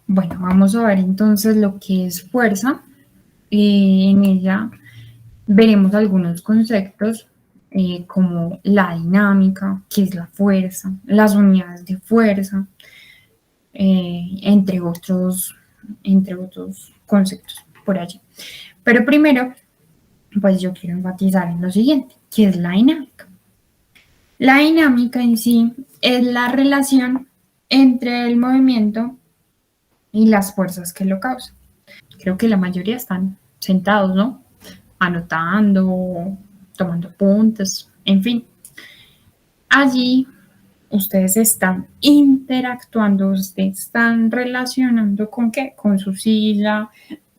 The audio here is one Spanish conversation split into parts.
Bueno, vamos a ver entonces lo que es fuerza. En ella veremos algunos conceptos como la dinámica, qué es la fuerza, las unidades de fuerza, entre otros conceptos por allí. Pero primero, pues yo quiero enfatizar en lo siguiente, que es la dinámica. La dinámica en sí es la relación entre el movimiento y las fuerzas que lo causan. Creo que la mayoría están sentados, ¿no? Anotando, tomando puntos, en fin. Allí ustedes están interactuando, ustedes están relacionando con qué, con su silla,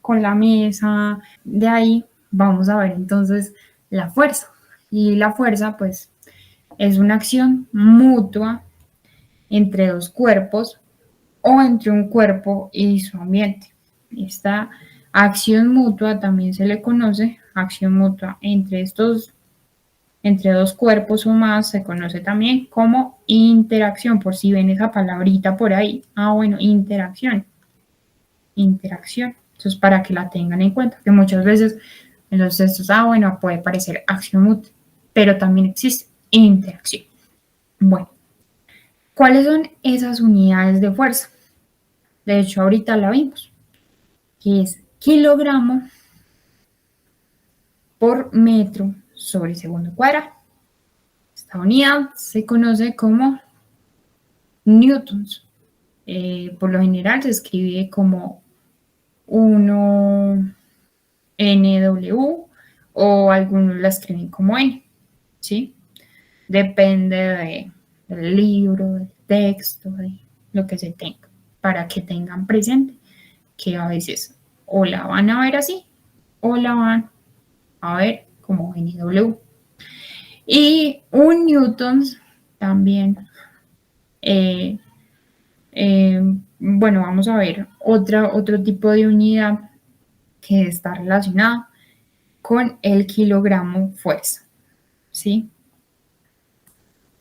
con la mesa. De ahí vamos a ver entonces la fuerza. Y la fuerza, pues, es una acción mutua entre dos cuerpos o entre un cuerpo y su ambiente. Esta acción mutua también se le conoce acción mutua entre dos cuerpos o más, se conoce también como interacción, por si ven esa palabrita por ahí. Bueno, interacción. Interacción. Entonces, para que la tengan en cuenta, que muchas veces en los textos, bueno, puede parecer acción mutua, pero también existe interacción. Bueno, ¿cuáles son esas unidades de fuerza? De hecho, ahorita la vimos, que es kilogramo por metro sobre segundo cuadrado. Esta unidad se conoce como newtons. Por lo general se escribe como 1 NW o algunos la escriben como N, ¿sí? Depende del libro, del texto, de lo que se tenga, para que tengan presente que a veces o la van a ver así o la van a ver como NW. Y un newton también, eh, bueno, vamos a ver otro tipo de unidad que está relacionada con el kilogramo fuerza, ¿sí?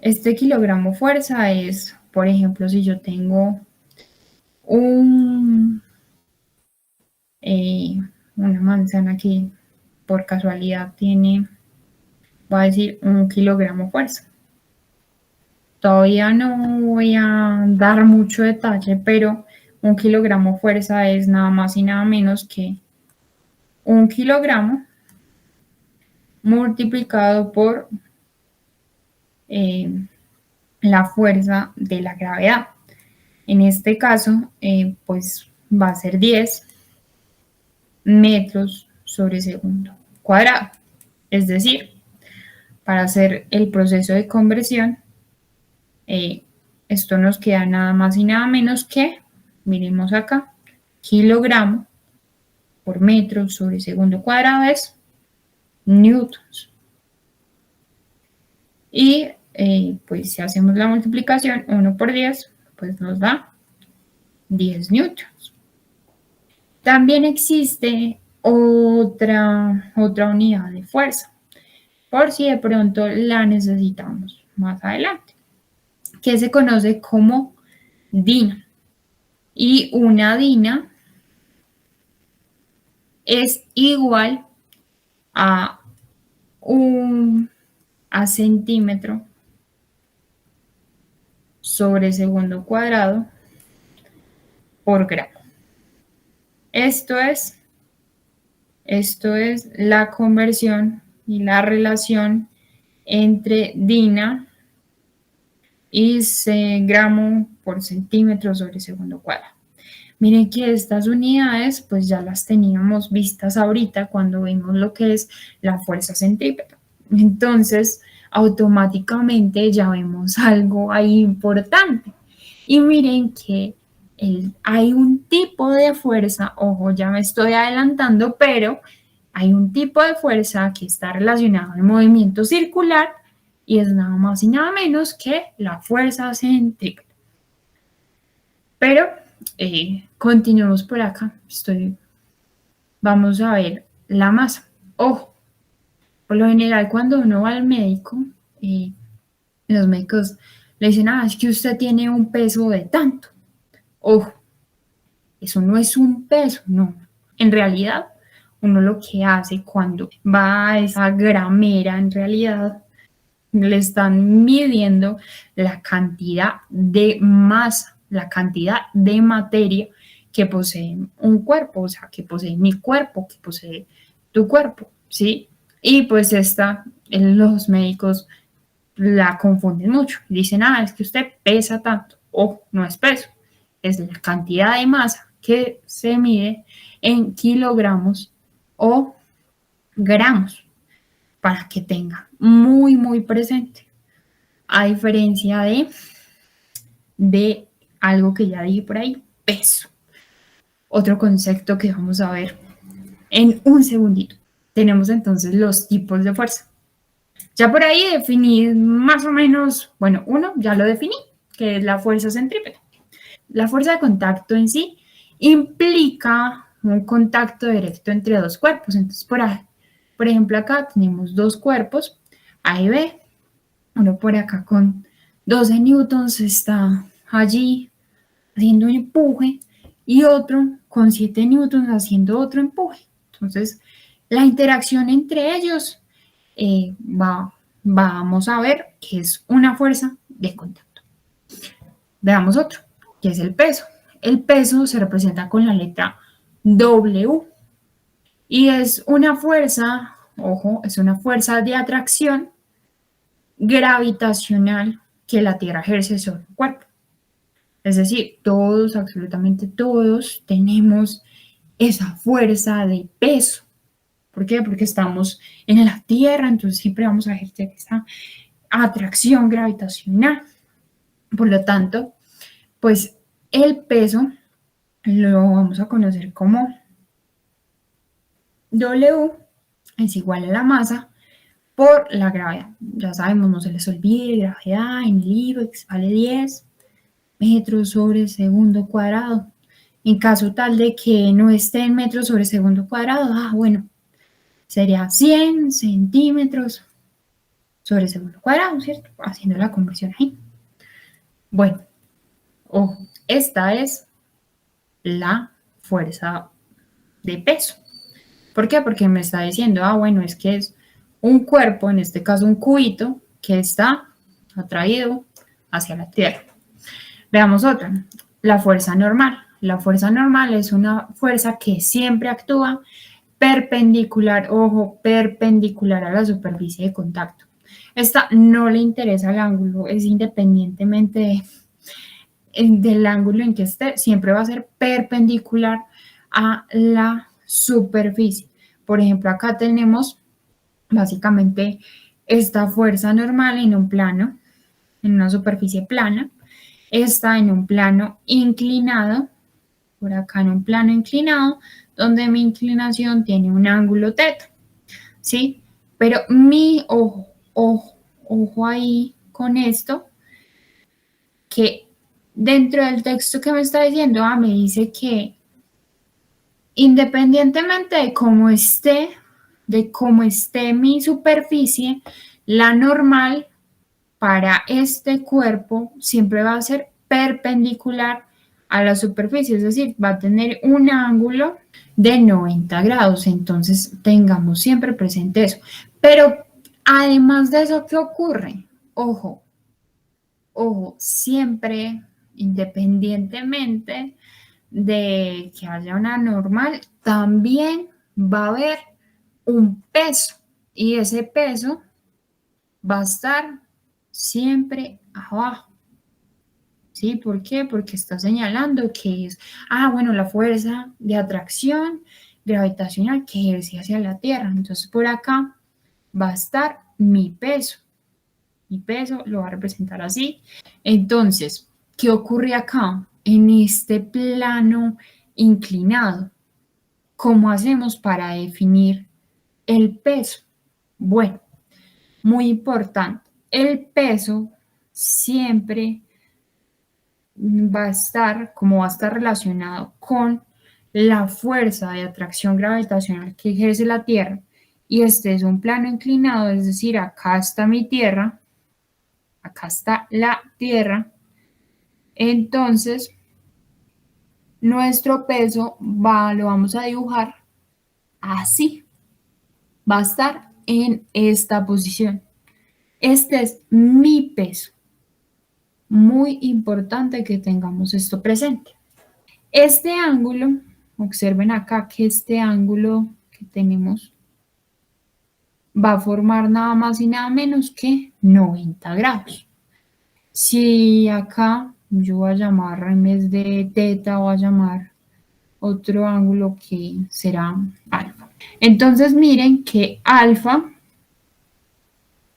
Este kilogramo fuerza es, por ejemplo, si yo tengo un, una manzana que por casualidad tiene, voy a decir, 1 kilogramo fuerza. Todavía no voy a dar mucho detalle, pero 1 kilogramo fuerza es nada más y nada menos que 1 kilogramo multiplicado por la fuerza de la gravedad. En este caso, pues va a ser 10 metros sobre segundo cuadrado. Es decir, para hacer el proceso de conversión, esto nos queda nada más y nada menos que, miremos acá, kilogramo por metro sobre segundo cuadrado es newtons. Y pues si hacemos la multiplicación, 1 por 10, pues nos da 10 newtons. También existe otra unidad de fuerza, por si de pronto la necesitamos más adelante, que se conoce como DINA. Y una DINA es igual a a centímetro sobre segundo cuadrado por gramo. Esto es la conversión y la relación entre DINA y gramo por centímetro sobre segundo cuadrado. Miren que estas unidades pues ya las teníamos vistas ahorita cuando vimos lo que es la fuerza centrípeta. Entonces, automáticamente ya vemos algo ahí importante. Y miren que hay un tipo de fuerza, ojo, ya me estoy adelantando, pero hay un tipo de fuerza que está relacionado al movimiento circular y es nada más y nada menos que la fuerza centrípeta. Pero continuemos por acá. Vamos a ver la masa. Ojo, por lo general cuando uno va al médico, los médicos le dicen, es que usted tiene un peso de tanto. Ojo, Eso no es un peso, no. En realidad, uno lo que hace cuando va a esa gramera, en realidad, le están midiendo la cantidad de masa, la cantidad de materia que posee un cuerpo, o sea, que posee mi cuerpo, que posee tu cuerpo, ¿sí? Y pues los médicos la confunden mucho. Dicen, es que usted pesa tanto. O no es peso, es la cantidad de masa que se mide en kilogramos o gramos para que tenga muy, muy presente. A diferencia de algo que ya dije por ahí, peso. Otro concepto que vamos a ver en un segundito. Tenemos entonces los tipos de fuerza. Ya por ahí definí más o menos, bueno, uno ya lo definí, que es la fuerza centrípeta. La fuerza de contacto en sí implica un contacto directo entre dos cuerpos. Entonces, por ejemplo, acá tenemos dos cuerpos, A y B. Uno por acá con 12 newtons está allí haciendo un empuje y otro con 7 newtons haciendo otro empuje. Entonces, la interacción entre ellos vamos a ver que es una fuerza de contacto. Veamos otro, que es el peso. El peso se representa con la letra W y es una fuerza, ojo, es una fuerza de atracción gravitacional que la Tierra ejerce sobre el cuerpo. Es decir, todos, absolutamente todos, tenemos esa fuerza de peso. ¿Por qué? Porque estamos en la Tierra, entonces siempre vamos a ejercer esa atracción gravitacional. Por lo tanto, pues el peso lo vamos a conocer como W es igual a la masa por la gravedad. Ya sabemos, no se les olvide, gravedad en el IBEX vale 10 metros sobre segundo cuadrado. En caso tal de que no esté en metros sobre segundo cuadrado, bueno, sería 100 centímetros sobre segundo cuadrado, ¿cierto? Haciendo la conversión ahí. Bueno, ojo, esta es la fuerza de peso. ¿Por qué? Porque me está diciendo, bueno, es que es un cuerpo, en este caso un cubito, que está atraído hacia la Tierra. Veamos otra, la fuerza normal. La fuerza normal es una fuerza que siempre actúa perpendicular, ojo, perpendicular a la superficie de contacto. Esta no le interesa el ángulo, es independientemente del ángulo en que esté, siempre va a ser perpendicular a la superficie. Por ejemplo, acá tenemos básicamente esta fuerza normal en un plano, en una superficie plana, está en un plano inclinado, por acá en un plano inclinado, donde mi inclinación tiene un ángulo teta, ¿sí? Pero ojo ahí con esto, que dentro del texto que me está diciendo, me dice que independientemente de cómo esté mi superficie, la normal para este cuerpo siempre va a ser perpendicular a la superficie, es decir, va a tener un ángulo de 90 grados. Entonces, tengamos siempre presente eso. Pero además de eso, ¿qué ocurre? Ojo, siempre, independientemente de que haya una normal, también va a haber un peso y ese peso va a estar siempre abajo. ¿Sí? ¿Por qué? Porque está señalando que es, bueno, la fuerza de atracción gravitacional que ejerce hacia la Tierra. Entonces, por acá va a estar mi peso. Mi peso lo va a representar así. Entonces, ¿qué ocurre acá? En este plano inclinado, ¿cómo hacemos para definir el peso? Bueno, muy importante. El peso siempre va a estar relacionado con la fuerza de atracción gravitacional que ejerce la Tierra. Y este es un plano inclinado, es decir, acá está mi Tierra, acá está la Tierra. Entonces, nuestro peso lo vamos a dibujar así. Va a estar en esta posición. Este es mi peso. Muy importante que tengamos esto presente. Este ángulo, observen acá que este ángulo que tenemos va a formar nada más y nada menos que 90 grados. Si acá yo voy a llamar en vez de teta, voy a llamar otro ángulo que será alfa. Entonces miren que alfa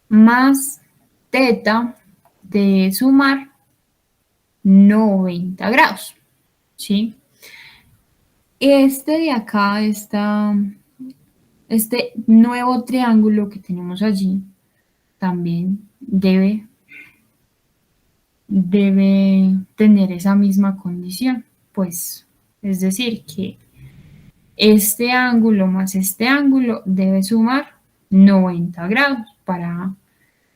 más teta de sumar 90 grados, ¿sí? Este de acá, este nuevo triángulo que tenemos allí, también debe tener esa misma condición, pues, es decir, que este ángulo más este ángulo debe sumar 90 grados para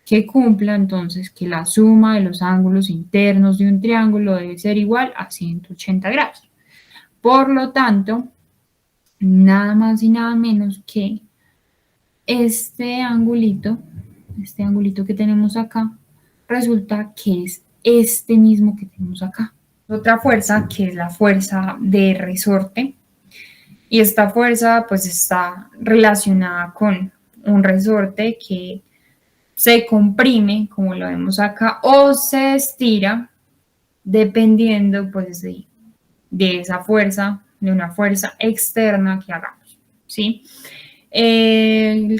que cumpla entonces que la suma de los ángulos internos de un triángulo debe ser igual a 180 grados. Por lo tanto, nada más y nada menos que este angulito que tenemos acá, resulta que es este mismo que tenemos acá. Otra fuerza que es la fuerza de resorte, y esta fuerza pues está relacionada con un resorte que se comprime, como lo vemos acá, o se estira, dependiendo pues de esa fuerza, de una fuerza externa que hagamos, ¿sí?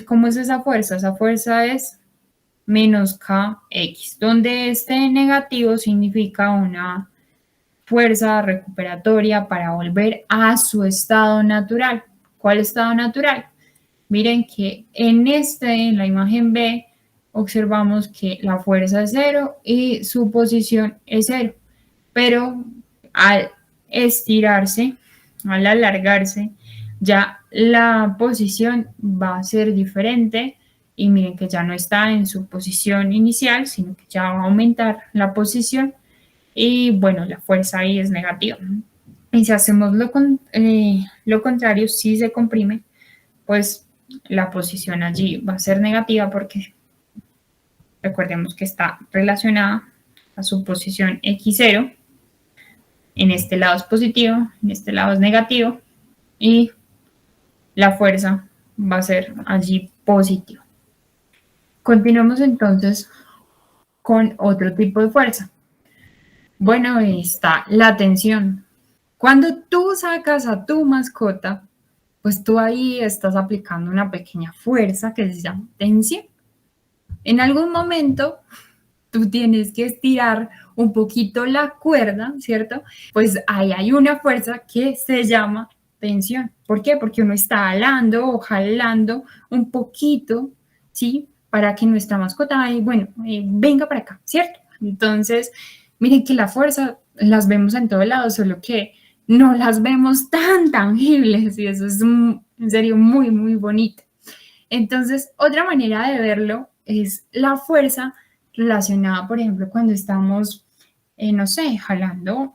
¿Cómo es esa fuerza? Esa fuerza es menos Kx, donde este negativo significa una fuerza recuperatoria para volver a su estado natural. ¿Cuál estado natural? Miren que en la imagen B, observamos que la fuerza es 0 y su posición es 0, pero al estirarse, al alargarse, ya la posición va a ser diferente y miren que ya no está en su posición inicial, sino que ya va a aumentar la posición y bueno, la fuerza ahí es negativa. Y si hacemos lo contrario, si se comprime, pues la posición allí va a ser negativa porque recordemos que está relacionada a su posición x0. En este lado es positivo, en este lado es negativo y la fuerza va a ser allí positiva. Continuamos entonces con otro tipo de fuerza. Bueno, está la tensión. Cuando tú sacas a tu mascota, pues tú ahí estás aplicando una pequeña fuerza que se llama tensión. En algún momento tú tienes que estirar un poquito la cuerda, ¿cierto? Pues ahí hay una fuerza que se llama tensión. ¿Por qué? Porque uno está alando o jalando un poquito, ¿sí? Para que nuestra mascota, venga para acá, ¿cierto? Entonces, miren que la fuerza las vemos en todo lado, solo que no las vemos tan tangibles y eso es en serio muy, muy bonito. Entonces, otra manera de verlo es la fuerza relacionada, por ejemplo, cuando estamos, no sé, jalando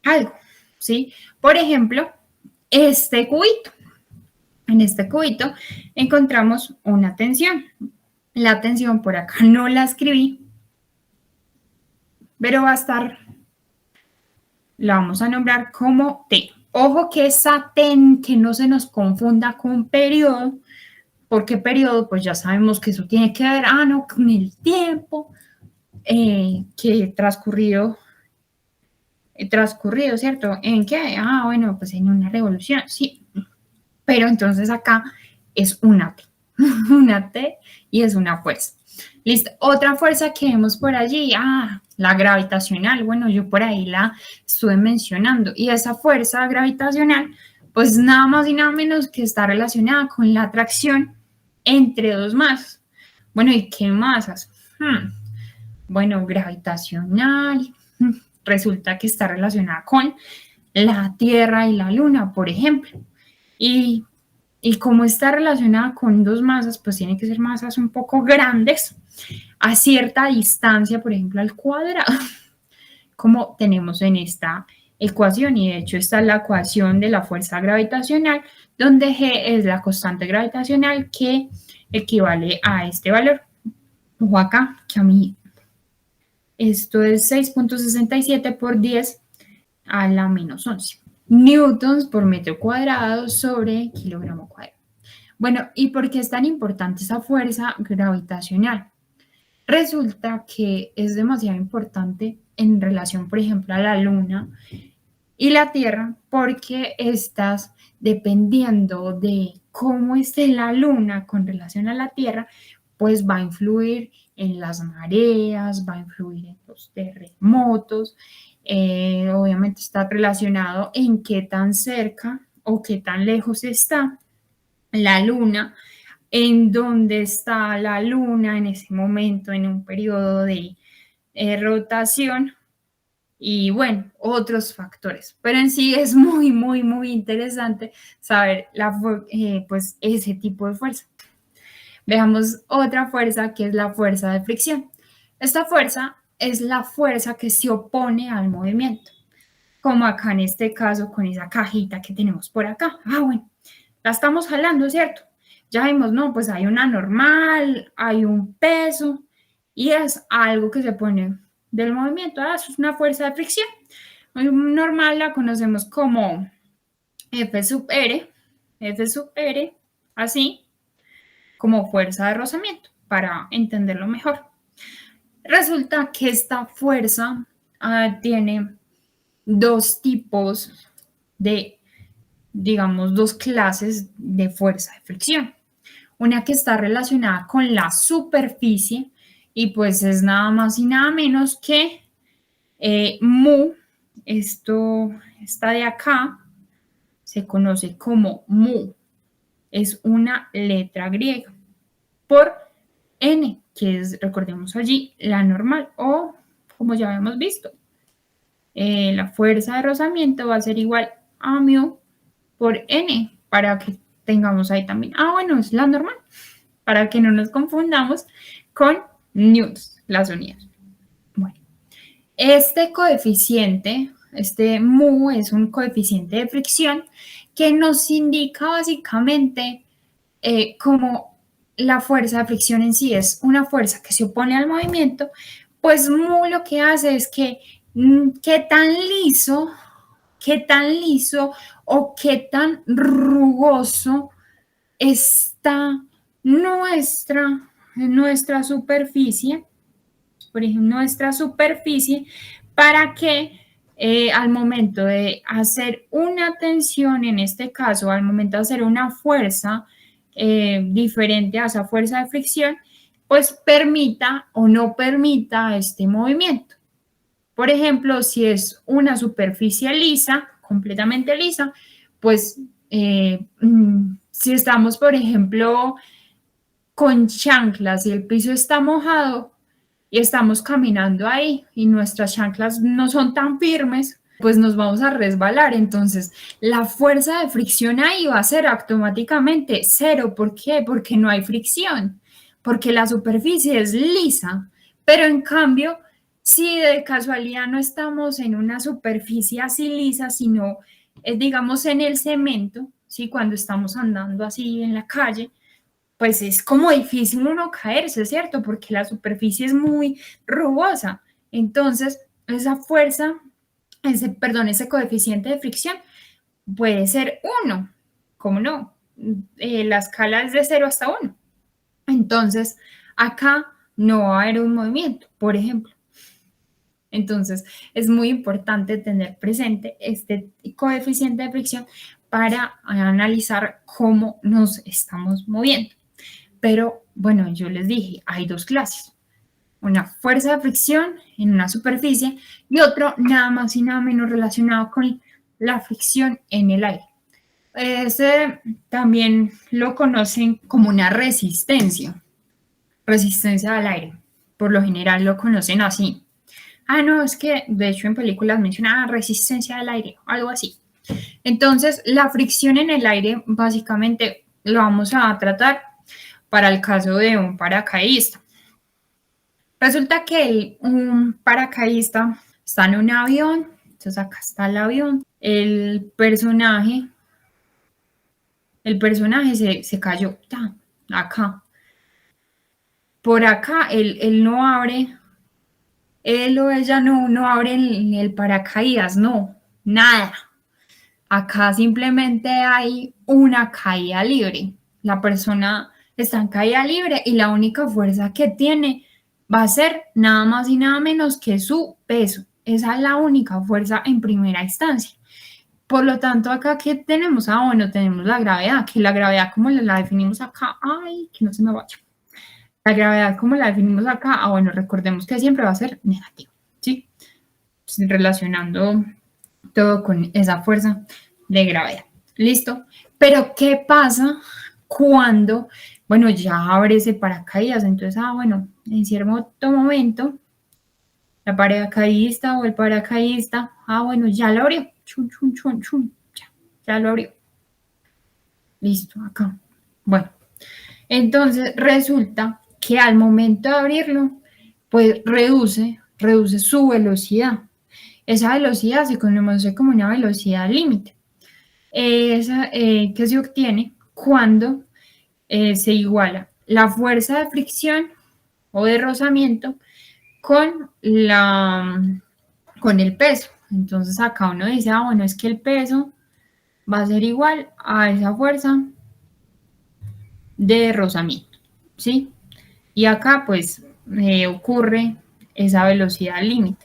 algo, ¿sí? Por ejemplo, este cubito. En este cubito encontramos una tensión. La tensión por acá no la escribí, pero va a estar, la vamos a nombrar como T. Ojo que esa T, que no se nos confunda con periodo, porque periodo, pues ya sabemos que eso tiene que ver, no, con el tiempo que transcurrido, ¿cierto? ¿En qué? Bueno, pues en una revolución, sí. Pero entonces acá es una T, una T y es una fuerza. Listo. Otra fuerza que vemos por allí, la gravitacional. Bueno, yo por ahí la estuve mencionando. Y esa fuerza gravitacional, pues nada más y nada menos que está relacionada con la atracción entre dos masas. Bueno, ¿y qué masas? Bueno, gravitacional. Resulta que está relacionada con la Tierra y la Luna, por ejemplo. Y como está relacionada con dos masas, pues tiene que ser masas un poco grandes, a cierta distancia, por ejemplo, al cuadrado, como tenemos en esta ecuación, y de hecho esta es la ecuación de la fuerza gravitacional, donde G es la constante gravitacional que equivale a este valor. Ojo acá, que a mí esto es 6.67 por 10 a la menos 11 newtons por metro cuadrado sobre kilogramo cuadrado. Bueno, ¿y por qué es tan importante esa fuerza gravitacional? Resulta que es demasiado importante en relación, por ejemplo, a la Luna y la Tierra, porque estas, dependiendo de cómo esté la Luna con relación a la Tierra, pues va a influir en las mareas, va a influir en los terremotos. Obviamente está relacionado en qué tan cerca o qué tan lejos está la Luna, en dónde está la Luna en ese momento, en un periodo de rotación, y bueno, otros factores. Pero en sí es muy, muy, muy interesante saber pues ese tipo de fuerza. Veamos otra fuerza, que es la fuerza de fricción. Esta fuerza es la fuerza que se opone al movimiento, como acá en este caso con esa cajita que tenemos por acá. Bueno, la estamos jalando, ¿cierto? Ya vimos, no, pues hay una normal, hay un peso y es algo que se pone del movimiento. Eso es una fuerza de fricción. Normal la conocemos como F sub R, así como fuerza de rozamiento, para entenderlo mejor. Resulta que esta fuerza tiene dos tipos de, digamos, dos clases de fuerza de fricción. Una que está relacionada con la superficie y pues es nada más y nada menos que mu. Esta de acá se conoce como mu. Es una letra griega por n, que es, recordemos allí, la normal, o como ya habíamos visto, la fuerza de rozamiento va a ser igual a mu por n, para que tengamos ahí también, bueno, es la normal, para que no nos confundamos con newtons, las unidades. Bueno, este coeficiente, este mu, es un coeficiente de fricción que nos indica básicamente como la fuerza de fricción en sí es una fuerza que se opone al movimiento, pues mu lo que hace es que qué tan liso o qué tan rugoso está nuestra superficie, por ejemplo, nuestra superficie, para que al momento de hacer una tensión, en este caso, al momento de hacer una fuerza diferente a esa fuerza de fricción, pues permita o no permita este movimiento. Por ejemplo, si es una superficie lisa, completamente lisa, pues si estamos, por ejemplo, con chanclas y el piso está mojado y estamos caminando ahí y nuestras chanclas no son tan firmes, pues nos vamos a resbalar. Entonces, la fuerza de fricción ahí va a ser automáticamente cero. ¿Por qué? Porque no hay fricción, porque la superficie es lisa. Pero en cambio, si de casualidad no estamos en una superficie así lisa, sino, digamos, en el cemento, ¿sí? Cuando estamos andando así en la calle, pues es como difícil uno caerse, ¿cierto? Porque la superficie es muy rugosa. Entonces, esa fuerza, ese coeficiente de fricción puede ser 1. ¿Cómo no? La escala es de 0 hasta 1. Entonces, acá no va a haber un movimiento, por ejemplo. Entonces, es muy importante tener presente este coeficiente de fricción para analizar cómo nos estamos moviendo. Pero bueno, yo les dije, hay dos clases. Una fuerza de fricción en una superficie y otro nada más y nada menos relacionado con la fricción en el aire. Ese también lo conocen como una resistencia al aire. Por lo general lo conocen así. No, es que de hecho en películas mencionan resistencia al aire, algo así. Entonces, la fricción en el aire básicamente lo vamos a tratar para el caso de un paracaidista. Resulta que un paracaidista está en un avión Entonces acá está el avión. El personaje se cayó. Acá. Por acá, él no abre, él o ella no abre el paracaídas, no, nada. Acá simplemente hay una caída libre. La persona está en caída libre y la única fuerza que tiene va a ser nada más y nada menos que su peso. Esa es la única fuerza en primera instancia. Por lo tanto, acá, ¿qué tenemos? Bueno, tenemos la gravedad, que la gravedad como la definimos acá, ay, que no se me vaya. La gravedad como la definimos acá, bueno, recordemos que siempre va a ser negativa, ¿sí? Relacionando todo con esa fuerza de gravedad. ¿Listo? Pero, ¿qué pasa cuando, bueno, ya abre ese paracaídas? Entonces, bueno, en cierto momento, la paracaidista o el paracaidista, bueno, ya lo abrió. Chun, chun, chun, chun, ya lo abrió. Listo, acá. Bueno, entonces resulta que al momento de abrirlo, pues reduce su velocidad. Esa velocidad se conoce como una velocidad límite. Esa que se obtiene cuando se iguala la fuerza de fricción o de rozamiento con el peso. Entonces acá uno dice, bueno, es que el peso va a ser igual a esa fuerza de rozamiento, ¿sí? Y acá pues ocurre esa velocidad límite.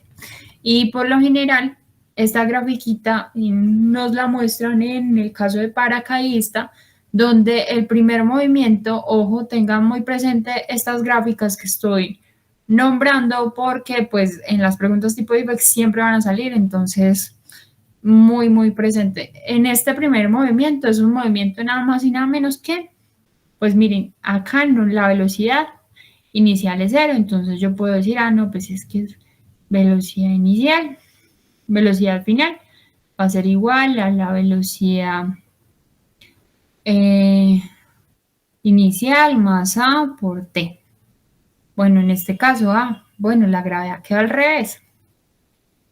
Y por lo general, esta grafiquita nos la muestran en el caso de paracaidista, donde el primer movimiento, ojo, tengan muy presente estas gráficas que estoy nombrando porque pues en las preguntas tipo IBEX siempre van a salir, entonces muy, muy presente. En este primer movimiento es un movimiento nada más y nada menos que, pues miren, acá la velocidad inicial es 0, entonces yo puedo decir, no, pues es que es velocidad inicial, velocidad final, va a ser igual a la velocidad inicial más A por T. Bueno, en este caso, bueno, la gravedad queda al revés.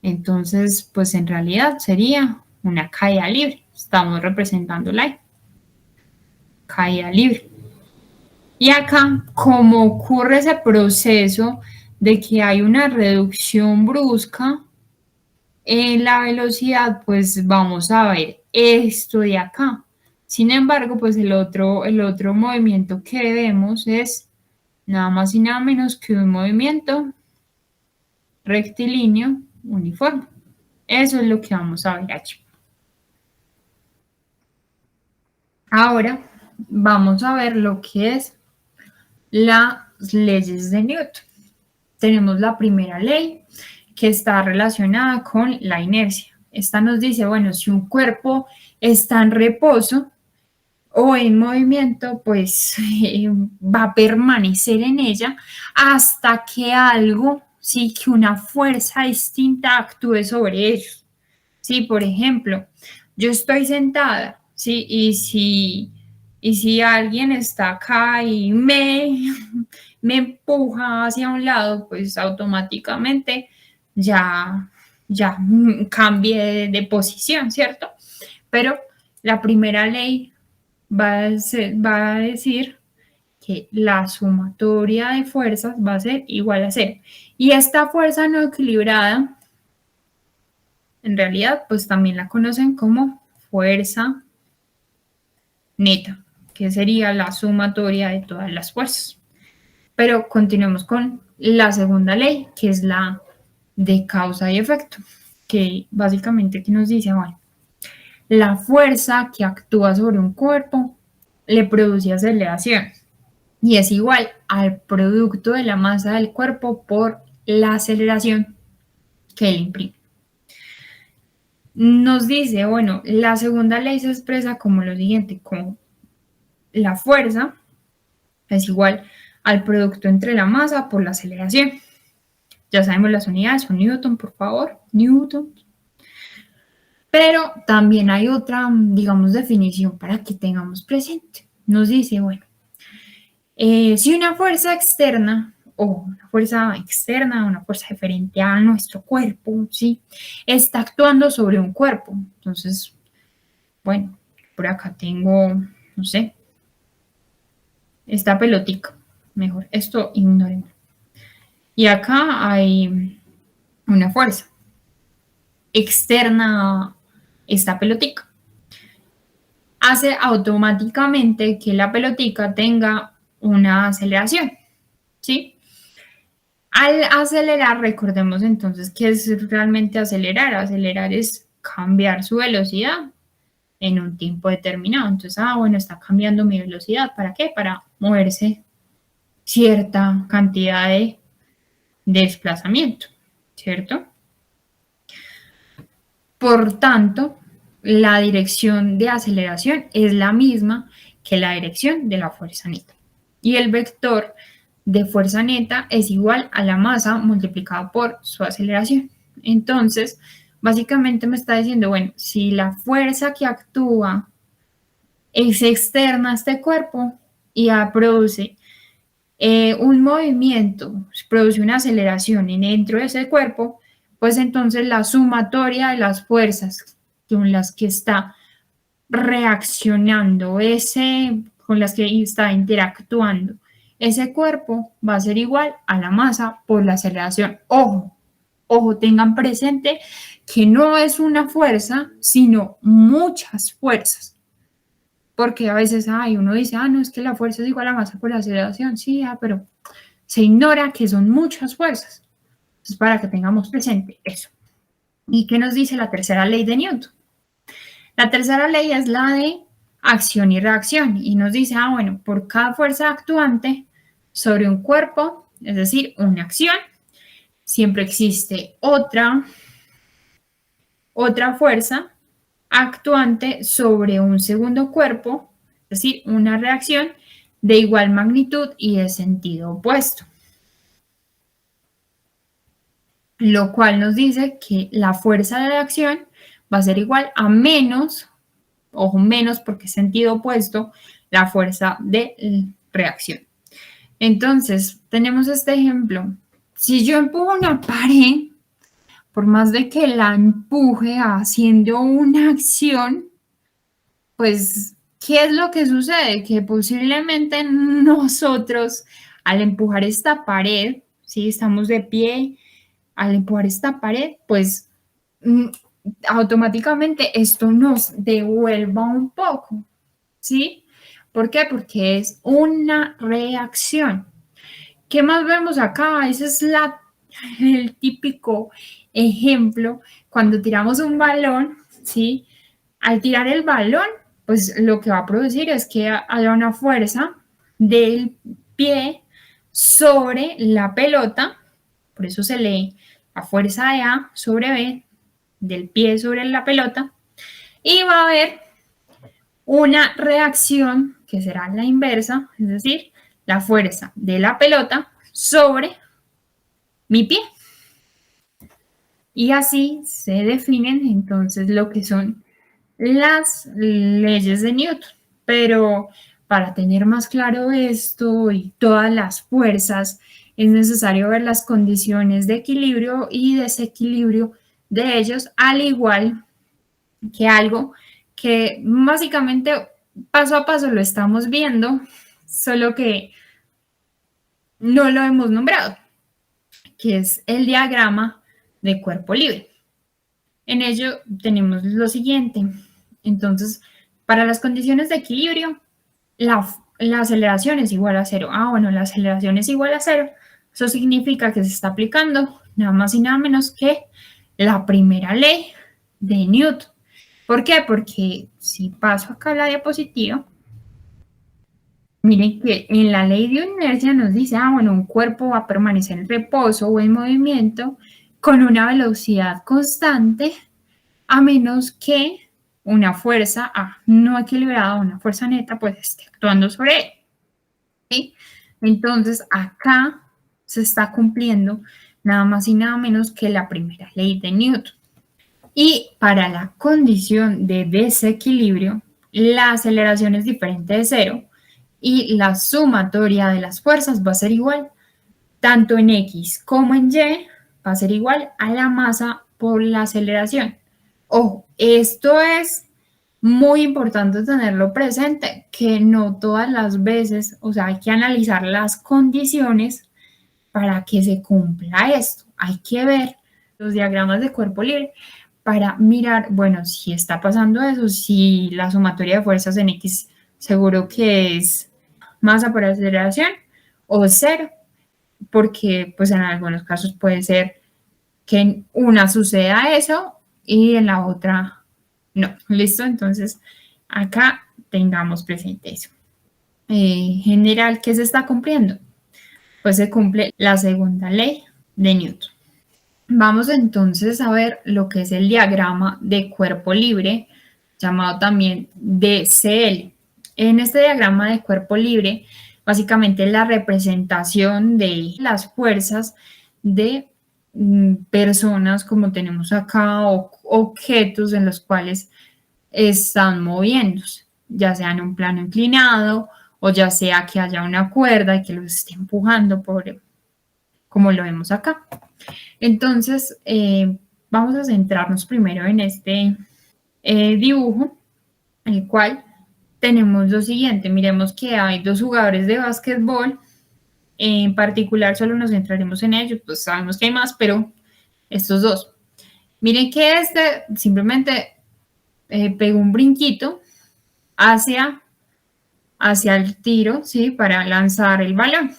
Entonces, pues en realidad sería una caída libre. Estamos representándola ahí. Caída libre. Y acá, como ocurre ese proceso de que hay una reducción brusca en la velocidad, pues vamos a ver esto de acá. Sin embargo, pues el otro movimiento que vemos es nada más y nada menos que un movimiento rectilíneo uniforme. Eso es lo que vamos a ver aquí. Ahora vamos a ver lo que es las leyes de Newton. Tenemos la primera ley que está relacionada con la inercia. Esta nos dice, bueno, si un cuerpo está en reposo o en movimiento, pues va a permanecer en ella hasta que algo, sí, que una fuerza distinta actúe sobre ellos. Sí, por ejemplo, yo estoy sentada, sí, y si alguien está acá y me empuja hacia un lado, pues automáticamente ya cambie de posición, ¿cierto? Pero la primera ley va a decir que la sumatoria de fuerzas va a ser igual a 0. Y esta fuerza no equilibrada, en realidad, pues también la conocen como fuerza neta, que sería la sumatoria de todas las fuerzas. Pero continuemos con la segunda ley, que es la de causa y efecto, que básicamente que nos dice, bueno, la fuerza que actúa sobre un cuerpo le produce aceleración y es igual al producto de la masa del cuerpo por la aceleración que él imprime. Nos dice, bueno, la segunda ley se expresa como lo siguiente, como la fuerza es igual al producto entre la masa por la aceleración. Ya sabemos las unidades, son Newton, por favor, Newton. Pero también hay otra, digamos, definición para que tengamos presente. Nos dice, bueno, si una fuerza externa o una fuerza externa, una fuerza diferente a nuestro cuerpo, ¿sí? Está actuando sobre un cuerpo. Entonces, bueno, por acá tengo, no sé, esta pelotica. Mejor, esto ignoren. Y acá hay una fuerza externa a esta pelotica. Hace automáticamente que la pelotica tenga una aceleración, ¿sí? Al acelerar, recordemos entonces qué es realmente acelerar. Acelerar es cambiar su velocidad en un tiempo determinado. Entonces, bueno, está cambiando mi velocidad. ¿Para qué? Para moverse cierta cantidad de desplazamiento, ¿cierto? Por tanto, la dirección de aceleración es la misma que la dirección de la fuerza neta. Y el vector de fuerza neta es igual a la masa multiplicada por su aceleración. Entonces, básicamente me está diciendo, bueno, si la fuerza que actúa es externa a este cuerpo y produce un movimiento, produce una aceleración dentro de ese cuerpo, pues entonces la sumatoria de las fuerzas con las que está reaccionando con las que está interactuando ese cuerpo va a ser igual a la masa por la aceleración. Ojo, ojo, tengan presente que no es una fuerza, sino muchas fuerzas. Porque a veces uno dice, no, es que la fuerza es igual a la masa por la aceleración. Sí, pero se ignora que son muchas fuerzas. Entonces, para que tengamos presente eso. ¿Y qué nos dice la tercera ley de Newton? La tercera ley es la de acción y reacción y nos dice, bueno, por cada fuerza actuante sobre un cuerpo, es decir, una acción, siempre existe otra fuerza actuante sobre un segundo cuerpo, es decir, una reacción de igual magnitud y de sentido opuesto. Lo cual nos dice que la fuerza de acción va a ser igual a menos, ojo, menos porque es sentido opuesto, la fuerza de reacción. Entonces, tenemos este ejemplo. Si yo empujo una pared, por más de que la empuje haciendo una acción, pues, ¿qué es lo que sucede? Que posiblemente nosotros, al empujar esta pared, si estamos de pie, al empujar esta pared, pues automáticamente esto nos devuelva un poco, ¿sí? ¿Por qué? Porque es una reacción. ¿Qué más vemos acá? Ese es el típico ejemplo cuando tiramos un balón, ¿sí? Al tirar el balón, pues lo que va a producir es que haya una fuerza del pie sobre la pelota, por eso se lee la fuerza de A sobre B, del pie sobre la pelota, y va a haber una reacción que será la inversa, es decir, la fuerza de la pelota sobre mi pie. Y así se definen entonces lo que son las leyes de Newton. Pero para tener más claro esto y todas las fuerzas, es necesario ver las condiciones de equilibrio y desequilibrio de ellos, al igual que algo que básicamente paso a paso lo estamos viendo, solo que no lo hemos nombrado, que es el diagrama de cuerpo libre. En ello tenemos lo siguiente. Entonces, para las condiciones de equilibrio, la aceleración es igual a cero. Bueno, la aceleración es igual a cero. Eso significa que se está aplicando nada más y nada menos que la primera ley de Newton. ¿Por qué? Porque si paso acá a la diapositiva, miren que en la ley de inercia nos dice, bueno, un cuerpo va a permanecer en reposo o en movimiento con una velocidad constante a menos que una fuerza no equilibrada, una fuerza neta, pues esté actuando sobre él. ¿Sí? Entonces, acá se está cumpliendo nada más y nada menos que la primera ley de Newton. Y para la condición de desequilibrio, la aceleración es diferente de cero y la sumatoria de las fuerzas va a ser igual tanto en X como en Y va a ser igual a la masa por la aceleración. Ojo, esto es muy importante tenerlo presente, que no todas las veces, o sea, hay que analizar las condiciones para que se cumpla esto. Hay que ver los diagramas de cuerpo libre para mirar, bueno, si está pasando eso, si la sumatoria de fuerzas en X seguro que es masa por aceleración o cero, porque pues en algunos casos puede ser que en una suceda eso y en la otra no. ¿Listo? Entonces, acá tengamos presente eso. General, ¿qué se está cumpliendo? Pues se cumple la segunda ley de Newton. Vamos entonces a ver lo que es el diagrama de cuerpo libre, llamado también DCL. En este diagrama de cuerpo libre, básicamente la representación de las fuerzas de personas como tenemos acá o objetos en los cuales están moviéndose, ya sea en un plano inclinado o ya sea que haya una cuerda y que los esté empujando por, como lo vemos acá. Entonces, vamos a centrarnos primero en este dibujo, en el cual tenemos lo siguiente. Miremos que hay dos jugadores de básquetbol. En particular, solo nos centraremos en ellos, pues sabemos que hay más, pero estos dos. Miren que este simplemente pegó un brinquito hacia el tiro, ¿sí? Para lanzar el balón.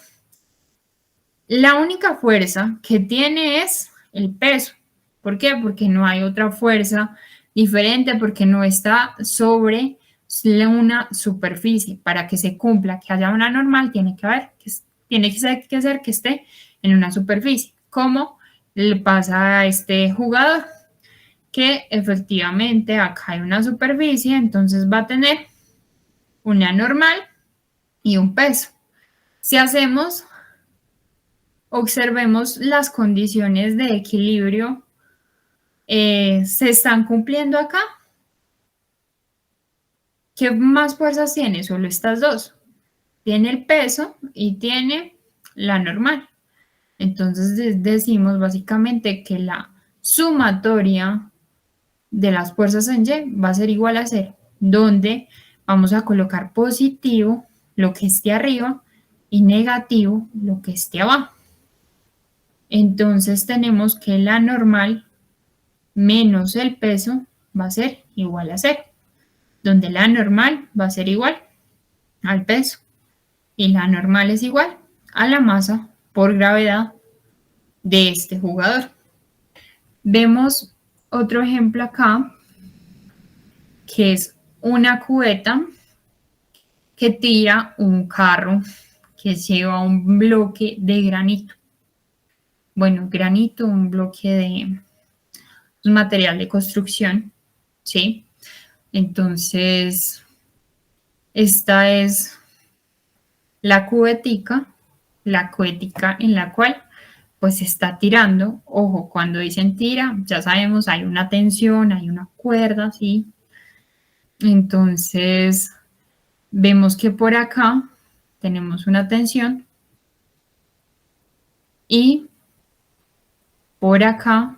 La única fuerza que tiene es el peso. ¿Por qué? Porque no hay otra fuerza diferente, porque no está sobre una superficie. Para que se cumpla, que haya una normal, tiene que ser que esté en una superficie. ¿Cómo le pasa a este jugador? Que efectivamente acá hay una superficie, entonces va a tener una normal y un peso. Si observemos las condiciones de equilibrio, se están cumpliendo acá. ¿Qué más fuerzas tiene? Solo estas dos. Tiene el peso y tiene la normal. Entonces decimos básicamente que la sumatoria de las fuerzas en Y va a ser igual a cero, donde vamos a colocar positivo lo que esté arriba y negativo lo que esté abajo. Entonces tenemos que la normal menos el peso va a ser igual a cero, donde la normal va a ser igual al peso y la normal es igual a la masa por gravedad de este jugador. Vemos otro ejemplo acá, que es una cubeta que tira un carro que lleva un bloque de granito. Bueno, granito, un bloque de material de construcción, ¿sí? Entonces, esta es la cubetica en la cual pues está tirando. Ojo, cuando dicen tira, ya sabemos, hay una tensión, hay una cuerda, ¿sí? Entonces, vemos que por acá tenemos una tensión y por acá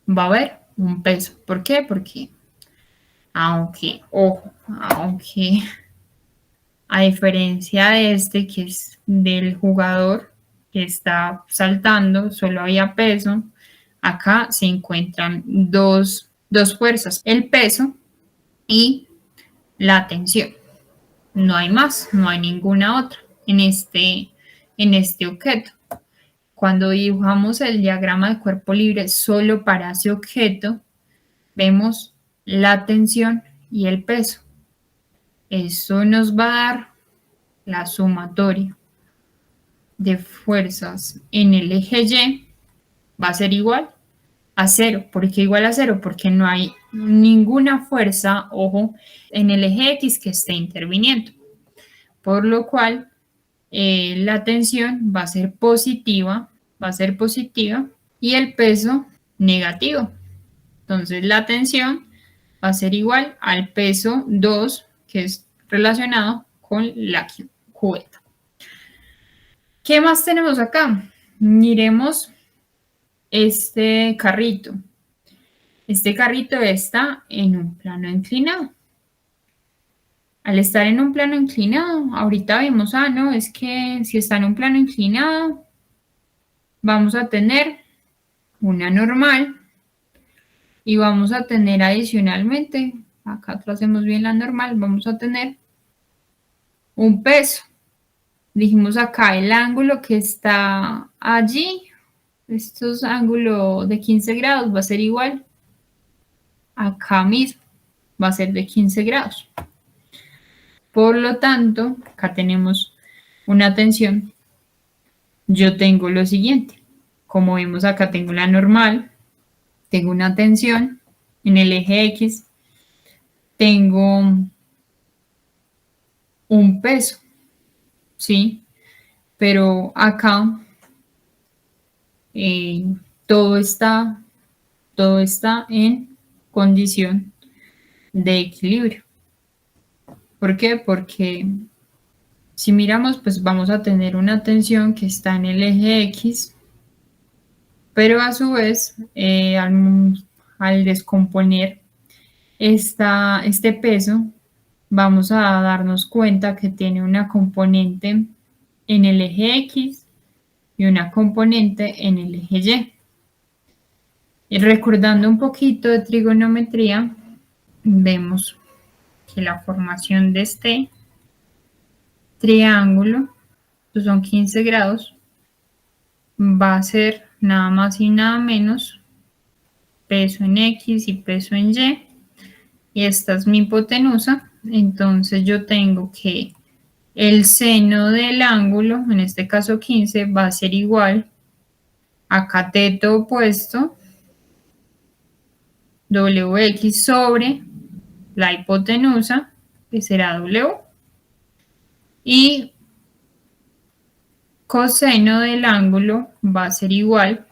va a haber un peso. ¿Por qué? Porque ojo, aunque a diferencia de este que es del jugador que está saltando, solo había peso, acá se encuentran dos fuerzas, el peso y la tensión. No hay más, no hay ninguna otra en este objeto. Cuando dibujamos el diagrama de cuerpo libre solo para ese objeto, vemos la tensión y el peso. Eso nos va a dar la sumatoria de fuerzas en el eje Y va a ser igual a cero. ¿Por qué igual a cero? Porque no hay ninguna fuerza, ojo, en el eje X que esté interviniendo. Por lo cual, la tensión va a ser positiva y el peso negativo. Entonces, la tensión va a ser igual al peso 2, que es relacionado con la cubeta. ¿Qué más tenemos acá? Miremos este carrito. Este carrito está en un plano inclinado. Al estar en un plano inclinado, ahorita vimos, no, es que si está en un plano inclinado, vamos a tener una normal y vamos a tener adicionalmente, acá tracemos bien la normal, vamos a tener un peso. Dijimos acá el ángulo que está allí, estos ángulos de 15 grados va a ser igual acá mismo, va a ser de 15 grados. Por lo tanto, acá tenemos una tensión. Yo tengo lo siguiente, como vemos acá tengo la normal, tengo una tensión en el eje X, tengo un peso, ¿sí? Pero acá eh, todo está en condición de equilibrio. ¿Por qué? Porque si miramos, pues vamos a tener una tensión que está en el eje X, pero a su vez, al descomponer este peso, vamos a darnos cuenta que tiene una componente en el eje X y una componente en el eje Y. Y recordando un poquito de trigonometría, vemos que la formación de este triángulo, que son 15 grados, va a ser nada más y nada menos peso en X y peso en Y. Y esta es mi hipotenusa. Entonces yo tengo que el seno del ángulo, en este caso 15, va a ser igual a cateto opuesto WX sobre la hipotenusa, que será W, y coseno del ángulo va a ser igual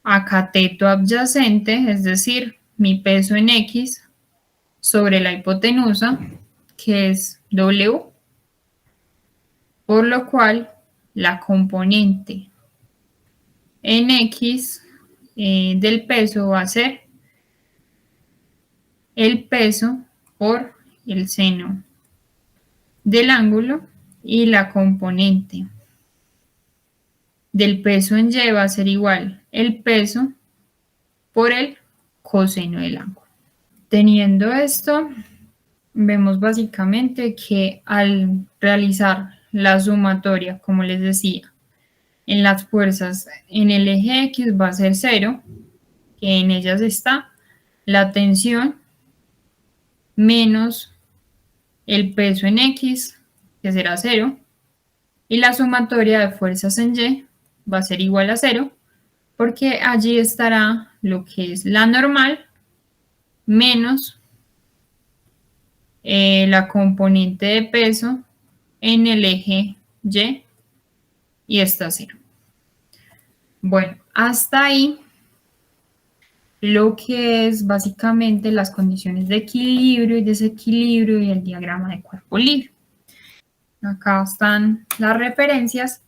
a cateto adyacente, es decir, mi peso en X sobre la hipotenusa, que es W, por lo cual la componente en X del peso va a ser el peso por el seno del ángulo y la componente del peso en Y va a ser igual el peso por el coseno del ángulo. Teniendo esto, vemos básicamente que al realizar la sumatoria, como les decía, en las fuerzas en el eje X va a ser 0, que en ellas está la tensión menos el peso en X, que será 0, y la sumatoria de fuerzas en Y va a ser igual a 0, porque allí estará lo que es la normal menos la componente de peso en el eje y está 0. Bueno, hasta ahí lo que es básicamente las condiciones de equilibrio y desequilibrio y el diagrama de cuerpo libre. Acá están las referencias